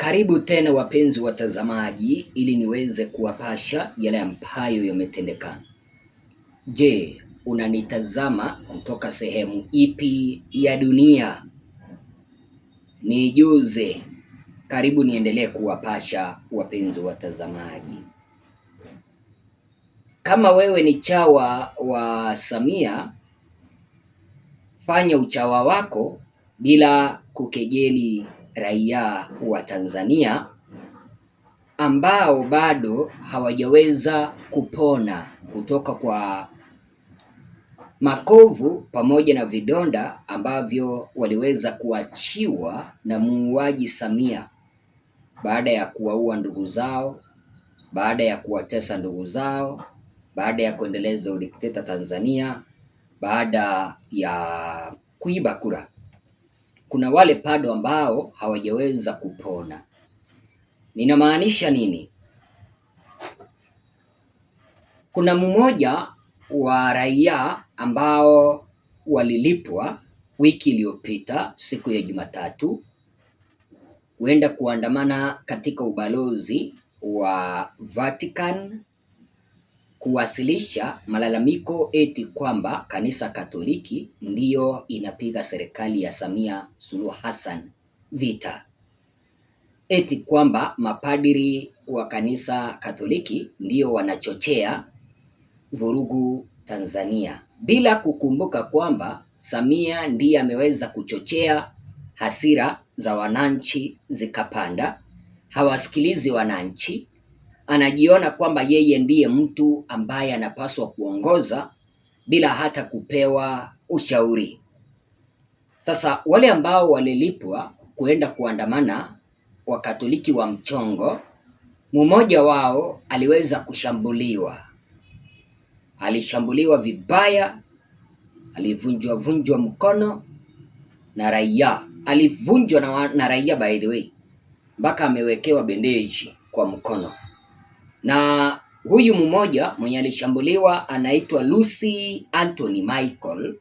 Karibu tena wapenzi watazamaji, ili niweze kuwapasha yale ambayo yametendeka. Je, unanitazama kutoka sehemu ipi ya dunia? Nijuze. Karibu niendelee kuwapasha wapenzi watazamaji. Kama wewe ni chawa wa Samia, fanya uchawa wako bila kukejeli raia wa Tanzania ambao bado hawajaweza kupona kutoka kwa makovu pamoja na vidonda ambavyo waliweza kuachiwa na muuaji Samia baada ya kuwaua ndugu zao, baada ya kuwatesa ndugu zao, baada ya kuendeleza udikteta Tanzania, baada ya kuiba kura. Kuna wale bado ambao hawajaweza kupona. Ninamaanisha nini? Kuna mmoja wa raia ambao walilipwa wiki iliyopita siku ya Jumatatu huenda kuandamana katika ubalozi wa Vatican kuwasilisha malalamiko eti kwamba kanisa Katoliki ndiyo inapiga serikali ya Samia Suluhu Hassan vita. Eti kwamba mapadiri wa kanisa Katoliki ndiyo wanachochea vurugu Tanzania, bila kukumbuka kwamba Samia ndiye ameweza kuchochea hasira za wananchi zikapanda. Hawasikilizi wananchi. Anajiona kwamba yeye ndiye mtu ambaye anapaswa kuongoza bila hata kupewa ushauri. Sasa wale ambao walilipwa kuenda kuandamana, Wakatoliki wa mchongo, mmoja wao aliweza kushambuliwa. Alishambuliwa vibaya, alivunjwa mkono na raia. Alivunjwa na raia by the way, mpaka amewekewa bendeji kwa mkono. Na huyu mmoja mwenye alishambuliwa anaitwa Lucy Anthony Michael,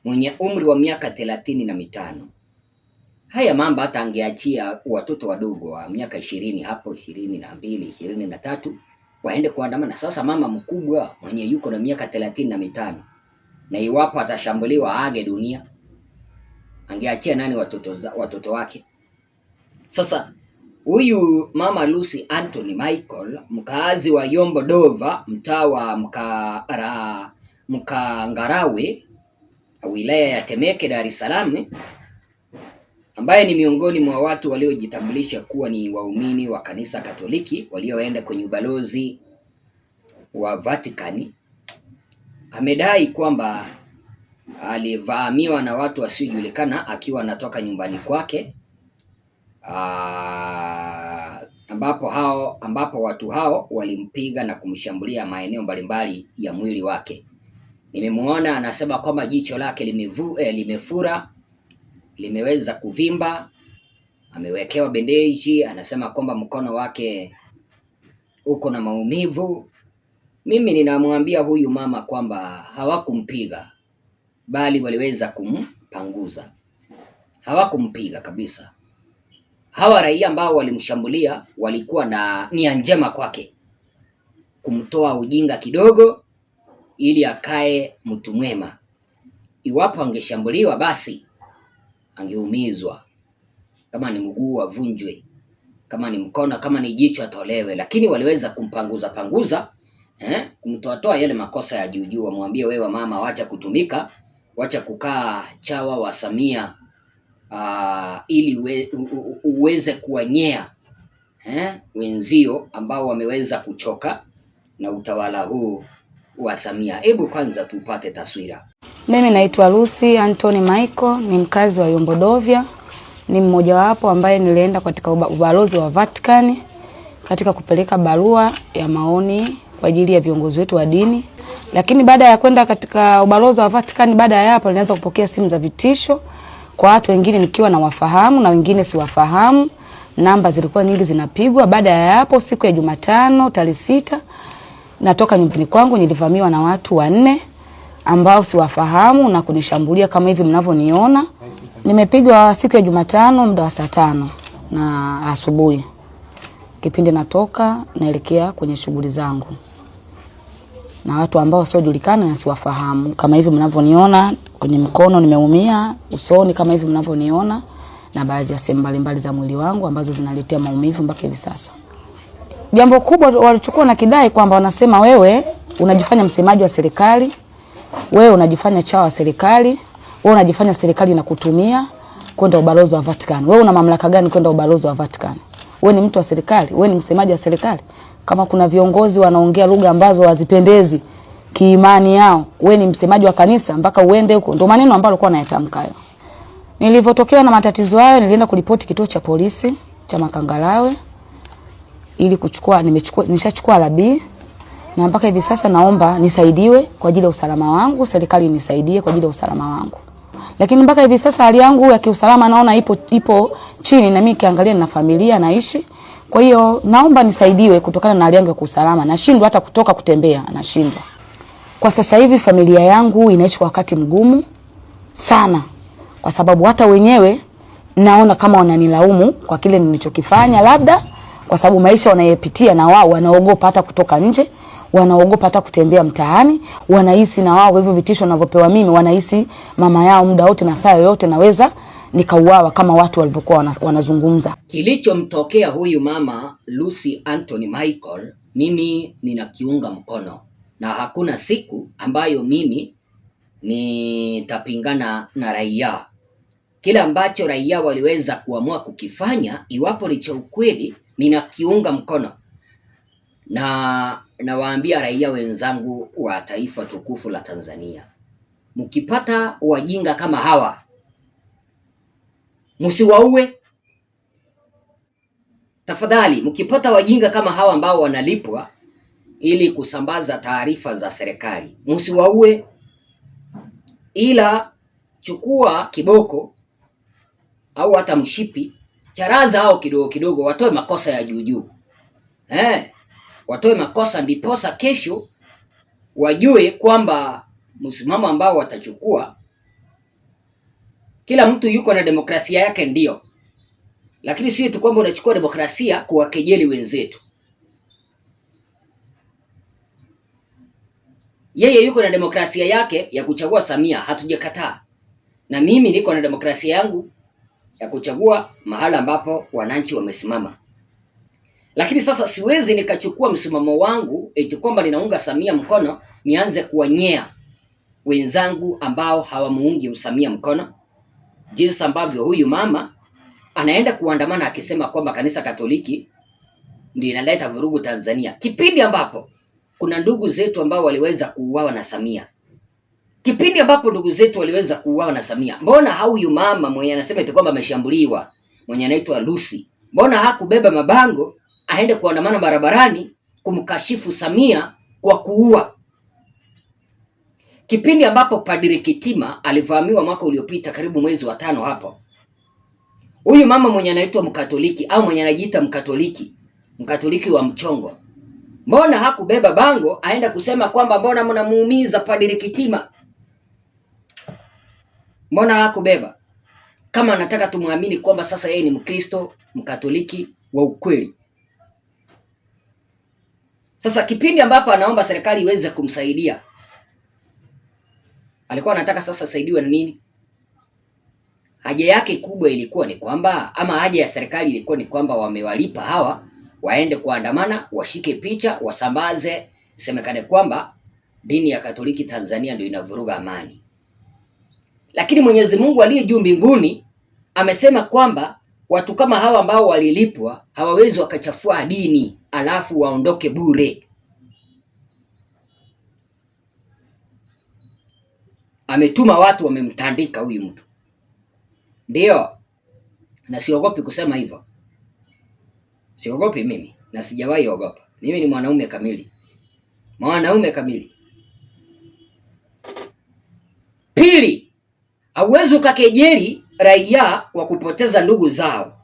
mwenye umri wa miaka 35. Haya mambo hata angeachia watoto wadogo wa miaka 20 hapo, 22, 23 waende kuandamana. Sasa mama mkubwa mwenye yuko na miaka 35, na iwapo atashambuliwa age dunia, angeachia nani watoto wake? Sasa huyu mama Lucy Anthony Michael, mkaazi wa Yombo Dova, mtaa wa Mkangarawe, wilaya ya Temeke, Dar es Salaam, ambaye ni miongoni mwa watu waliojitambulisha kuwa ni waumini wa kanisa Katoliki walioenda kwenye ubalozi wa Vatican, amedai kwamba alivamiwa na watu wasiojulikana akiwa anatoka nyumbani kwake, ambapo watu hao walimpiga na kumshambulia maeneo mbalimbali ya mwili wake. Nimemuona anasema kwamba jicho lake limefura, limeweza kuvimba, amewekewa bendeji. Anasema kwamba mkono wake uko na maumivu. Mimi ninamwambia huyu mama kwamba hawakumpiga, bali waliweza kumpanguza. Hawakumpiga kabisa. Hawa raia ambao walimshambulia walikuwa na nia njema kwake, kumtoa ujinga kidogo ili akae mtu mwema. Iwapo angeshambuliwa basi angeumizwa, kama ni mguu avunjwe, kama ni mkono, kama ni jicho atolewe. Lakini waliweza kumpanguza, kumtoa yale makosa ya juu, wamwambie wewe mama, wacha kutumika, wacha kukaa chawa wa Samia, ili uweze kuwanyea wenzio ambao wameweza kuchoka na utawala huu wa Samia. Hebu kwanza tupate taswira. Mimi naitwa Lucy Anthony Michael, ni mkazi wa Yombo Dovya. Ni mmoja wapo ambaye nilienda katika ubalozi wa Vatican katika kupeleka barua ya maoni kwa ajili ya viongozi wetu wa dini. Lakini baada ya kwenda katika ubalozi wa Vatican, baada ya hapo nilianza kupokea simu za vitisho kwa watu wengine nikiwa na wafahamu na wengine siwafahamu. Namba zilikuwa nyingi zinapigwa. Baada ya hapo siku ya Jumatano tarehe 6, natoka nyumbani kwangu, nilivamiwa na watu 4 ambao siwafahamu na kunishambulia kama hivi mnavyoniona. Nimepigwa siku ya Jumatano muda wa saa 5. na asubuhi. Kipindi natoka naelekea kwenye shughuli zangu na watu ambao wasiojulikana na siwafahamu, kama hivi mnavyoniona kwenye mkono nimeumia, usoni kama hivi mnavyoniona, na baadhi ya sehemu mbalimbali za mwili wangu ambazo zinaletea maumivu mpaka hivi sasa. Jambo kubwa walichukua na kidai kwamba wanasema wewe unajifanya msemaji wa serikali, wewe unajifanya chawa wa serikali, wewe unajifanya serikali na kutumia kwenda ubalozi wa Vatican. Wewe una mamlaka gani kwenda ubalozi wa Vatican? Wewe ni mtu wa serikali, wewe ni msemaji wa serikali. Kama kuna viongozi wanaongea lugha ambazo hazipendezi kiimani yao, wewe ni msemaji wa kanisa mpaka uende huko. Ndio maneno ambayo alikuwa anayatamka hayo. Nilivyotokewa na matatizo hayo, nilienda kuripoti kituo cha polisi cha Makangalawe ili nishachukua labi, na mpaka hivi sasa naomba nisaidiwe kwa ajili ya usalama wangu, serikali nisaidie kwa ajili ya usalama wangu. Lakini mpaka hivi sasa hali yangu ya kiusalama naona ipo chini, na mimi kiangalia na familia naishi. Kwa hiyo naomba nisaidiwe kutokana na hali yangu ya kiusalama. Nashindwa hata kutoka kutembea, nashindwa. Kwa sasa hivi familia yangu inaishi kwa wakati mgumu sana, kwa sababu hata wenyewe naona kama wananilaumu kwa kile nilichokifanya, labda kwa sababu maisha wanayopitia na wao wanaogopa hata kutoka nje, wanaogopa hata kutembea mtaani, wanahisi na wao hivyo vitisho wanavyopewa mimi, wanahisi mama yao muda wote na saa yoyote naweza nikauawa kama watu walivyokuwa wanazungumza. Kilichomtokea huyu mama Lucy Anthony Michael, mimi ninakiunga mkono, na hakuna siku ambayo mimi nitapingana na raia. Kila ambacho raia waliweza kuamua kukifanya, iwapo ni cha ukweli, ninakiunga mkono. Na nawaambia raia wenzangu wa taifa tukufu la Tanzania, mkipata wajinga kama hawa, msiwaue. Tafadhali, mkipata wajinga kama hawa ambao wanalipwa ili kusambaza taarifa za serikali, msiwaue, ila chukua kiboko au hata mshipi, charaza hao kidogo kidogo, watoe makosa ya juu. Watoe makosa, ndiposa kesho wajue kwamba msimamo ambao watachukua, kila mtu yuko na demokrasia yake ndio. Lakini sio tu kwamba unachukua demokrasia kuwakejeli wenzetu. Yeye yuko na demokrasia yake ya kuchagua Samia, hatujakataa. Na mimi niko na demokrasia yangu ya kuchagua mahala ambapo wananchi wamesimama. Lakini sasa siwezi nikachukua msimamo wangu eti kwamba ninaunga Samia mkono, nianze kuwanyea wenzangu ambao hawamuungi Samia mkono. Jinsi ambavyo huyu mama anaenda kuandamana akisema kwamba kanisa Katoliki ndio inaleta vurugu Tanzania, kipindi ambapo kuna ndugu zetu ambao waliweza kuuawa na Samia. Kipindi ambapo ndugu zetu waliweza kuuawa na Samia, mbona huyu mama mwenye anasema eti kwamba ameshambuliwa, mwenye anaitwa Lucy, mbona hakubeba mabango aende kuandamana barabarani kumkashifu Samia kwa kuua? Kipindi ambapo Padri Kitima alivamiwa mwaka uliopita karibu mwezi wa 5 hapo, huyu mama mwenye anaitwa Mkatoliki au mwenye anajiita Mkatoliki wa mchongo, mbona hakubeba bango aenda kusema kwamba mbona mnamuumiza Padri Kitima? Mbona hakubeba? Kama anataka tumwamini kwamba sasa yeye ni Mkristo Mkatoliki wa ukweli. Sasa kipindi ambapo anaomba serikali iweze kumsaidia, alikuwa anataka sasa saidiwe na nini? Haja yake kubwa ilikuwa ni kwamba, ama haja ya serikali ilikuwa ni kwamba wamewalipa hawa waende kuandamana, washike picha, wasambaze, semekane kwamba dini ya Katoliki Tanzania ndio inavuruga amani. Lakini Mwenyezi Mungu aliye juu mbinguni amesema kwamba watu kama hawa ambao walilipwa hawawezi wakachafua dini alafu waondoke bure. Ametuma watu wamemtandika huyu mtu. Ndio. Na siogopi kusema hivyo. Siogopi mimi, na sijawahi ogopa. Mimi ni mwanaume kamili. Mwanaume kamili. Pili, hauwezi ukakejeli raia wa kupoteza ndugu zao.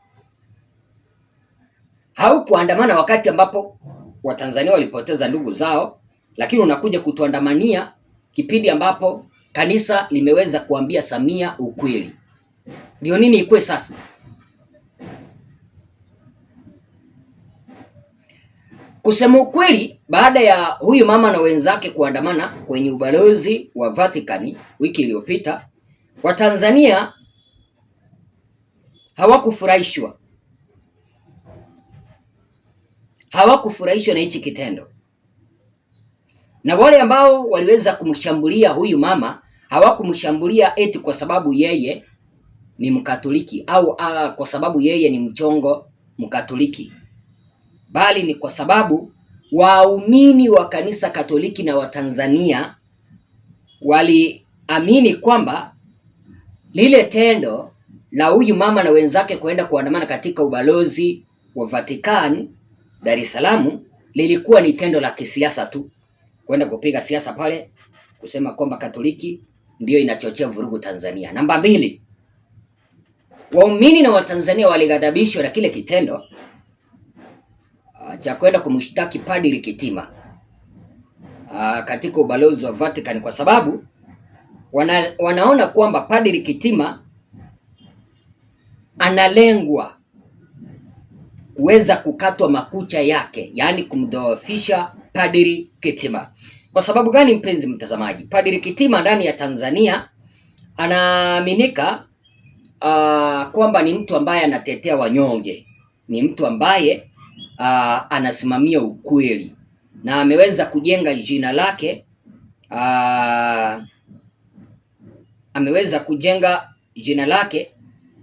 Haukuandamana wakati ambapo Watanzania walipoteza ndugu zao, lakini unakuja kutuandamania kipindi ambapo kanisa limeweza kuambia Samia ukweli. Ndio nini ikwe sasa? Kusema ukweli, baada ya huyu mama na wenzake kuandamana kwenye ubalozi wa Vatican wiki iliyopita, Watanzania hawakufurahishwa na hichi kitendo, na wale ambao waliweza kumshambulia huyu mama hawakumshambulia eti kwa sababu yeye ni Mkatoliki au kwa sababu yeye ni mchongo Mkatoliki, bali ni kwa sababu waumini wa kanisa Katoliki na Watanzania waliamini kwamba lile tendo la huyu mama na wenzake kwenda kuandamana katika ubalozi wa Vatican Dar es Salaam lilikuwa ni tendo la kisiasa tu, kwenda kupiga siasa pale, kusema kwamba Katoliki ndio inachochea vurugu Tanzania. Namba 2, waumini na Watanzania walighadhabishwa na kile kitendo cha kwenda kumshtaki Padri Kitima katika ubalozi wa Vatican kwa sababu wanaona kwamba Padri Kitima analengwa kuweza kukatwa makucha yake, yaani kumdhoofisha Padri Kitima. Kwa sababu gani, mpenzi mtazamaji? Padri Kitima ndani ya Tanzania anaaminika kwamba ni mtu ambaye anatetea wanyonge, ni mtu ambaye anasimamia ukweli, na ameweza kujenga jina lake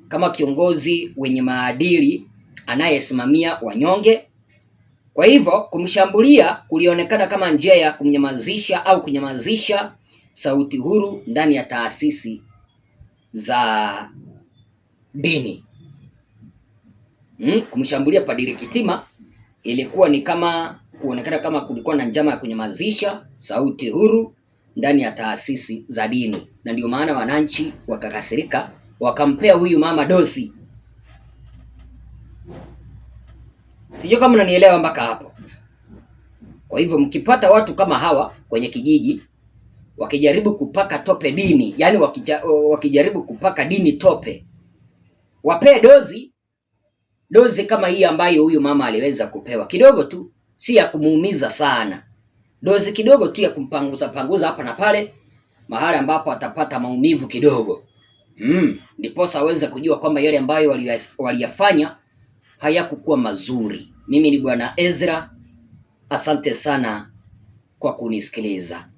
kama kiongozi wenye maadili anayesimamia wanyonge. Kwa hivyo kumshambulia kulionekana kama njia ya kumnyamazisha au kunyamazisha sauti huru ndani ya taasisi za dini. Kumshambulia Padri Kitima ilikuwa ni kama kuonekana kama kulikuwa na njama ya kunyamazisha sauti huru ndani ya taasisi za dini, na ndio maana wananchi wakakasirika, wakampea huyu mama dosi. Sijui kama unanielewa mpaka hapo. Kwa hivyo mkipata watu kama hawa kwenye kijiji wakijaribu kupaka tope dini, yani wakijaribu kupaka dini tope, wapee dozi kama hii ambayo huyu mama aliweza kupewa, kidogo tu, si ya kumuumiza sana, dozi kidogo tu ya kumpanguza hapa na pale, mahali ambapo atapata maumivu kidogo, ndiposa aweze kujua kwamba yale ambayo waliyafanya hayakukuwa mazuri. Mimi ni Bwana Ezra, asante sana kwa kunisikiliza.